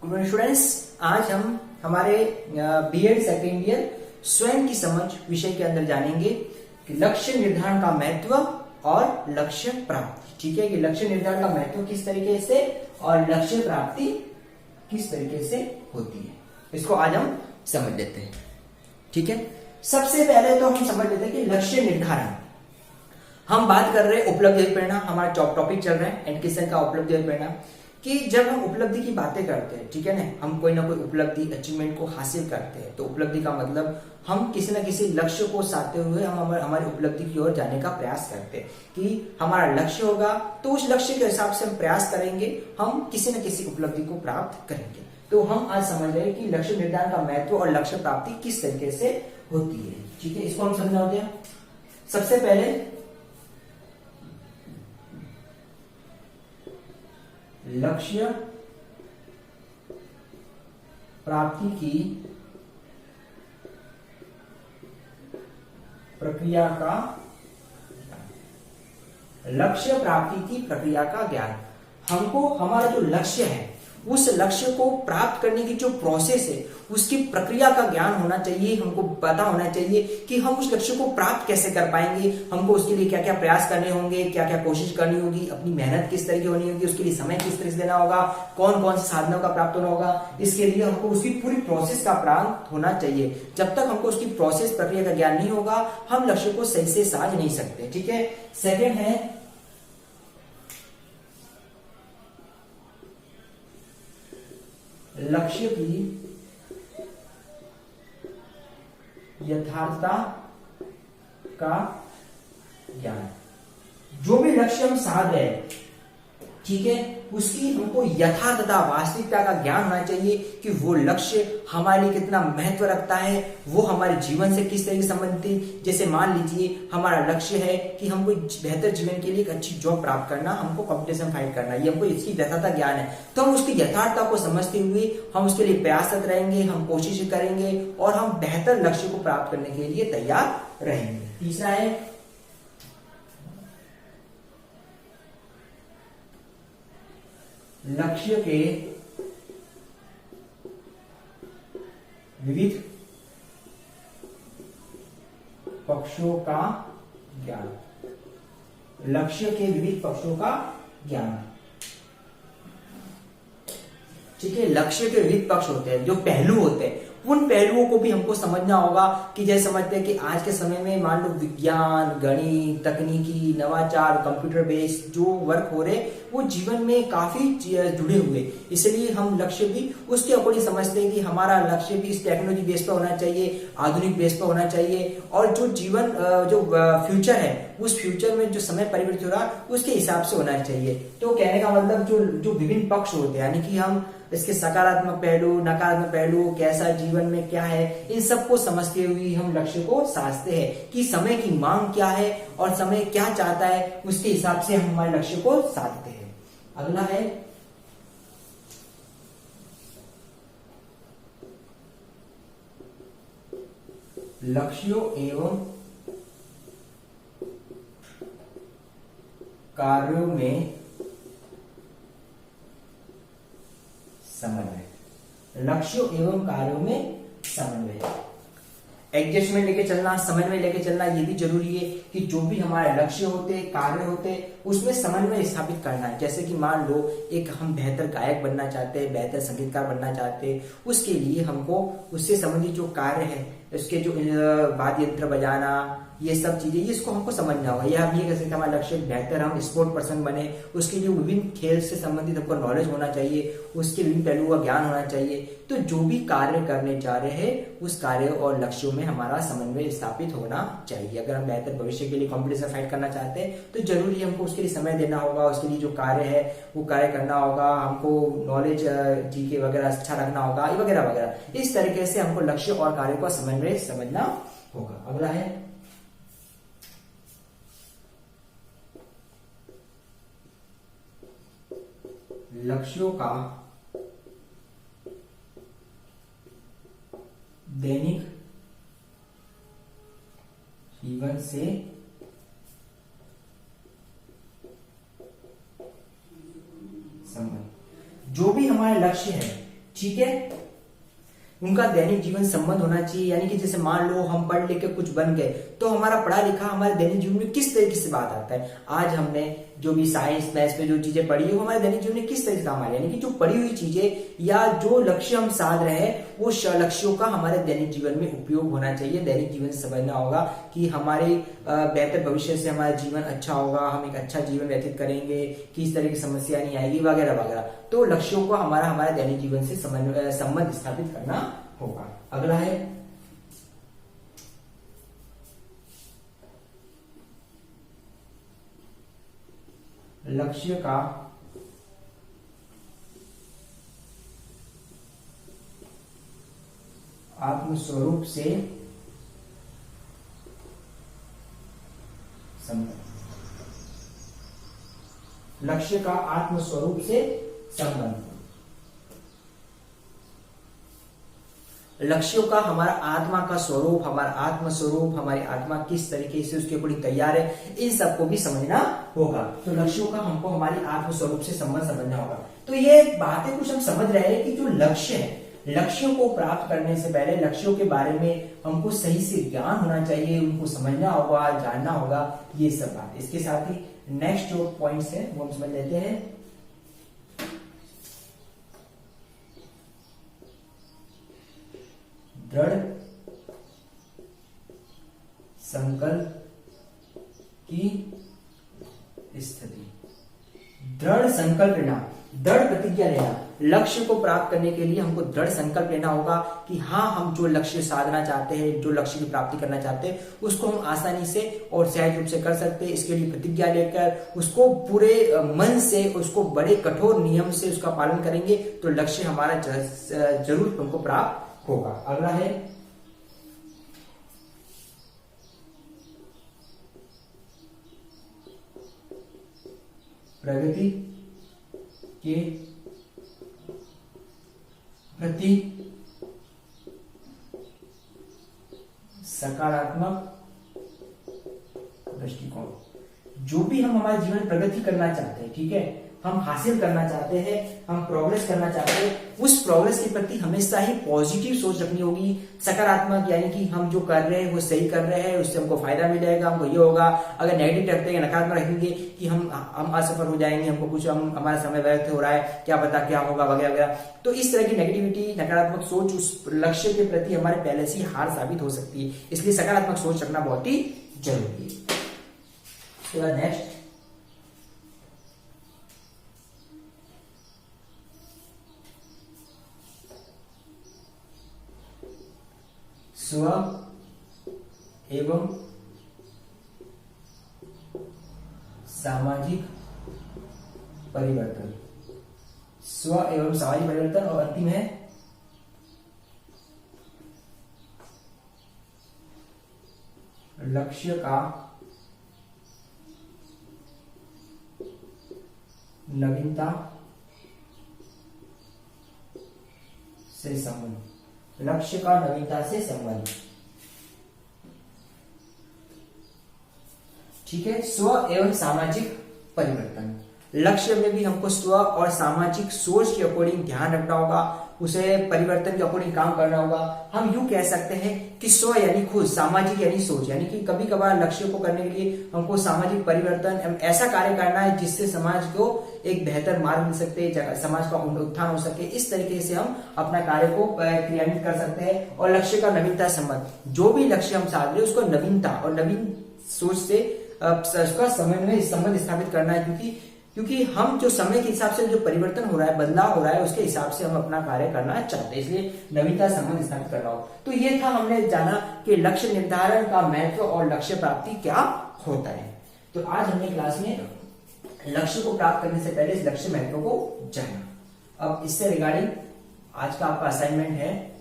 Good morning students. आज हम हमारे बीएड सेकेंड ईयर स्वयं की समझ विषय के अंदर जानेंगे कि लक्ष्य निर्धारण का महत्व और लक्ष्य प्राप्ति। ठीक है कि लक्ष्य निर्धारण का महत्व किस तरीके से और लक्ष्य प्राप्ति किस तरीके से होती है, इसको आज हम समझ लेते हैं। ठीक है, सबसे पहले तो हम समझ लेते हैं कि लक्ष्य निर्धारण। हम बात कर रहे हैं उपलब्धि परिणाम, हमारा टॉपिक चल रहा है एजुकेशन का उपलब्धि परिणाम, कि जब हम उपलब्धि की बातें करते हैं, ठीक है ना, हम कोई ना कोई उपलब्धि अचीवमेंट को हासिल करते हैं, तो उपलब्धि का मतलब हम किसी न किसी लक्ष्य को साधते हुए हम हमारी उपलब्धि की ओर जाने का प्रयास करते हैं कि हमारा लक्ष्य होगा तो उस लक्ष्य के हिसाब से हम प्रयास करेंगे, हम किसी न किसी उपलब्धि को प्राप्त करेंगे। तो हम आज समझ रहे हैं कि लक्ष्य निर्धारण का महत्व और लक्ष्य प्राप्ति किस तरीके से होती है। ठीक है, इसको हम समझाते हैं। सबसे पहले लक्ष्य प्राप्ति की प्रक्रिया का लक्ष्य प्राप्ति की प्रक्रिया का ज्ञान। हमको हमारा जो लक्ष्य है उस लक्ष्य को प्राप्त करने की जो प्रोसेस है उसकी प्रक्रिया का ज्ञान होना चाहिए। हमको पता होना चाहिए कि हम उस लक्ष्य को प्राप्त कैसे कर पाएंगे, हमको उसके लिए क्या क्या प्रयास करने होंगे, क्या क्या कोशिश करनी होगी, अपनी मेहनत किस तरह की होनी होगी, उसके लिए समय किस तरह से देना होगा, कौन कौन से साधनों का प्राप्त होना होगा। इसके लिए हमको उसकी पूरी प्रोसेस का प्राप्त होना चाहिए। जब तक हमको उसकी प्रोसेस प्रक्रिया का ज्ञान नहीं होगा हम लक्ष्य को सही से साध नहीं सकते। ठीक है, सेकेंड है लक्ष्य की यथार्थता का ज्ञान। जो भी लक्ष्य हम साध रहे हैं, ठीक है, उसकी हमको यथार्थता वास्तविकता का ज्ञान होना चाहिए कि वो लक्ष्य हमारे लिए कितना महत्व रखता है, वो हमारे जीवन से किस तरह से संबंधित। जैसे मान लीजिए हमारा लक्ष्य है कि हमको बेहतर जीवन के लिए एक अच्छी जॉब प्राप्त करना, हमको कॉम्पिटिशन फाइट करना, ये हमको इसकी यथार्थता ज्ञान है, तो हम उसकी यथार्थता को समझते हुए हम उसके लिए प्रयासरत रहेंगे, हम कोशिश करेंगे और हम बेहतर लक्ष्य को प्राप्त करने के लिए तैयार रहेंगे। तीसरा है लक्ष्य के विविध पक्षों का ज्ञान। लक्ष्य के विविध पक्षों का ज्ञान। ठीक है, लक्ष्य के विविध पक्ष होते हैं, जो पहलू होते हैं, उन पहलुओं को भी हमको समझना होगा। कि जैसे समझते हैं कि आज के समय में मान लो विज्ञान, गणित, तकनीकी, नवाचार, कंप्यूटर बेस्ड जो वर्क हो रहे वो जीवन में काफी जुड़े हुए, इसलिए हम लक्ष्य भी उसके अकॉर्डिंग समझते हैं कि हमारा लक्ष्य भी इस टेक्नोलॉजी बेस पर होना चाहिए, आधुनिक बेस पर होना चाहिए, और जो जीवन जो फ्यूचर है उस फ्यूचर में जो समय परिवर्तित हो रहा उसके हिसाब से होना चाहिए। तो कहने का मतलब जो विभिन्न पक्ष होते हैं, यानी कि हम इसके सकारात्मक पहलू, नकारात्मक पहलू, कैसा जीवन में क्या है, इन सबको समझते हुए हम लक्ष्य को साधते हैं कि समय की मांग क्या है और समय क्या चाहता है, उसके हिसाब से हम हमारे लक्ष्य को साधते हैं। अगला है लक्ष्यों एवं कार्यों में समन्वय। लक्ष्यों एवं कार्यों में समन्वय, एडजस्टमेंट लेके चलना, समन्वय लेके चलना, ये भी जरूरी है कि जो भी हमारे लक्ष्य होते, कार्य होते, उसमें समन्वय स्थापित करना है। जैसे कि मान लो एक हम बेहतर गायक बनना चाहते हैं, बेहतर संगीतकार बनना चाहते हैं, उसके लिए हमको उससे संबंधित जो कार्य है, उसके जो वाद्य यंत्र बजाना, ये सब चीजें, ये इसको हमको समझना होगा। या हम ये कह सकते हैं हमारा लक्ष्य बेहतर हम स्पोर्ट पर्सन बने, उसके लिए विभिन्न खेल से संबंधित हमको नॉलेज होना चाहिए, उसके विभिन्न पहलुओं का ज्ञान होना चाहिए। तो जो भी कार्य करने जा रहे हैं उस कार्य और लक्ष्यों में हमारा समन्वय स्थापित होना चाहिए। अगर हम बेहतर भविष्य के लिए कॉम्पिटिशन फाइट करना चाहते हैं तो जरूरी हमको उसके लिए समय देना होगा, उसके लिए जो कार्य है वो कार्य करना होगा, हमको नॉलेज जीके वगैरह अच्छा रखना होगा, वगैरह वगैरह। इस तरीके से हमको लक्ष्य और कार्य को समन्वय समझना होगा। अगला है लक्ष्यों का दैनिक जीवन से संबंध। जो भी हमारे लक्ष्य है, ठीक है। उनका दैनिक जीवन संबंध होना चाहिए, यानी कि जैसे मान लो हम पढ़ लिख के कुछ बन गए तो हमारा पढ़ा लिखा हमारे दैनिक जीवन में किस तरीके से बात आता है। आज हमने जो भी साइंस मैथ्स में जो चीजें पढ़ी है वो हमारे दैनिक जीवन में किस तरीके से काम आ रही है, यानी कि जो पढ़ी हुई चीजें या जो लक्ष्य हम साध रहे हैं वो लक्ष्यों का हमारे दैनिक जीवन में उपयोग होना चाहिए। दैनिक जीवन से समझना होगा कि हमारे बेहतर भविष्य से हमारा जीवन अच्छा होगा, हम एक अच्छा जीवन व्यतीत करेंगे, किस तरह की समस्या नहीं आएगी वगैरह वगैरह। तो लक्ष्यों को हमारे दैनिक जीवन से संबंध स्थापित करना होगा। अगला है लक्ष्य का आत्मस्वरूप से संबंध। लक्ष्य का आत्मस्वरूप से संबंध। लक्ष्यों का हमारा आत्मा का स्वरूप, हमारा आत्म स्वरूप, हमारी आत्मा किस तरीके से उसके ऊपर तैयार है, इन सबको भी समझना होगा। तो लक्ष्यों का हमको हमारी आत्म स्वरूप से संबंध समझना होगा। तो ये बातें कुछ हम समझ रहे हैं कि जो लक्ष्य है, लक्ष्यों को प्राप्त करने से पहले लक्ष्यों के बारे में हमको सही से ज्ञान होना चाहिए, उनको समझना होगा, जानना होगा, ये सब बात। इसके साथ ही नेक्स्ट जो पॉइंट्स है वो हम समझ लेते हैं। दृढ़ संकल्प की स्थिति। दृढ़ संकल्प लेना, दृढ़ प्रतिज्ञा लेना। लक्ष्य को प्राप्त करने के लिए हमको दृढ़ संकल्प लेना होगा कि हाँ, हम जो लक्ष्य साधना चाहते हैं, जो लक्ष्य की प्राप्ति करना चाहते हैं, उसको हम आसानी से और सहज रूप से कर सकते हैं। इसके लिए प्रतिज्ञा लेकर उसको पूरे मन से, उसको बड़े कठोर नियम से उसका पालन करेंगे तो लक्ष्य हमारा जरूर हमको प्राप्त होगा। अगला है प्रगति के प्रति सकारात्मक दृष्टिकोण। जो भी हम हमारे जीवन में प्रगति करना चाहते हैं, ठीक है, हम हासिल करना चाहते हैं, हम प्रोग्रेस करना चाहते हैं, उस प्रोग्रेस के प्रति हमेशा ही पॉजिटिव सोच रखनी होगी, सकारात्मक, यानी कि हम जो कर रहे हैं वो सही कर रहे हैं, उससे हमको फायदा मिलेगा, हमको ये होगा। अगर नेगेटिव रखते हैं, नकारात्मक रखेंगे कि हम असफल हो जाएंगे, हमको कुछ हमारा समय व्यर्थ हो रहा है, क्या पता क्या होगा वगैरह वगैरह। तो इस तरह की नेगेटिविटी, नकारात्मक सोच उस लक्ष्य के प्रति हमारे पहले से ही हार साबित हो सकती है। इसलिए सकारात्मक सोच रखना बहुत ही जरूरी है। नेक्स्ट स्व एवं सामाजिक परिवर्तन। स्व एवं सामाजिक परिवर्तन। और अंतिम है लक्ष्य का नवीनता से संबंध। लक्ष्य का नवीनता से संबंध, ठीक है। स्व एवं सामाजिक परिवर्तन। लक्ष्य में भी हमको स्व और सामाजिक सोच के अकॉर्डिंग ध्यान रखना होगा, उसे परिवर्तन के अकॉर्डिंग काम करना होगा। हम यूं कह सकते हैं कि स्व यानी खुद, सामाजिक यानी सोच, यानी कि कभी कभार लक्ष्य को करने के लिए हमको सामाजिक परिवर्तन, ऐसा कार्य करना है जिससे समाज को एक बेहतर मार्ग मिल सकते, समाज का उत्थान हो सके। इस तरीके से हम अपना कार्य को क्रियान्वित कर सकते हैं। और लक्ष्य का नवीनता संबंध, जो भी लक्ष्य हम साध रहे हैं उसको नवीनता और नवीन सोच से उसका समन्वय संबंध स्थापित करना है, क्योंकि हम जो समय के हिसाब से जो परिवर्तन हो रहा है, बदलाव हो रहा है, उसके हिसाब से हम अपना कार्य करना चाहते हैं, इसलिए नवीनता संबंध स्थापित करना हो। तो ये था, हमने जाना कि लक्ष्य निर्धारण का महत्व और लक्ष्य प्राप्ति क्या होता है। तो आज हमने क्लास में लक्ष्य को प्राप्त करने से पहले इस लक्ष्य महत्व को जाना। अब इससे रिगार्डिंग आज का आपका असाइनमेंट है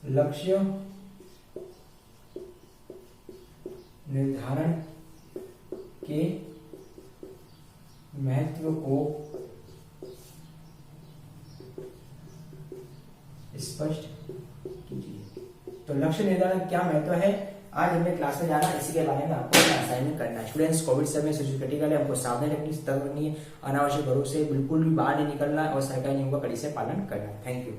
लक्ष्य निर्धारण के महत्व को स्पष्ट कीजिए। तो लक्ष्य निर्धारण क्या महत्व है आज हमने क्लास में जाना, इसी के बारे में आपको असाइनमेंट करना है। स्टूडेंट्स, कोविड समय से क्रिटिकल है, हमको सावधानी रखनी, सतर्क रखनी है, अनावश्यक घरों से बिल्कुल भी बाहर नहीं निकलना है और सरकारी नियमों का कड़ी से पालन करना है। Thank you.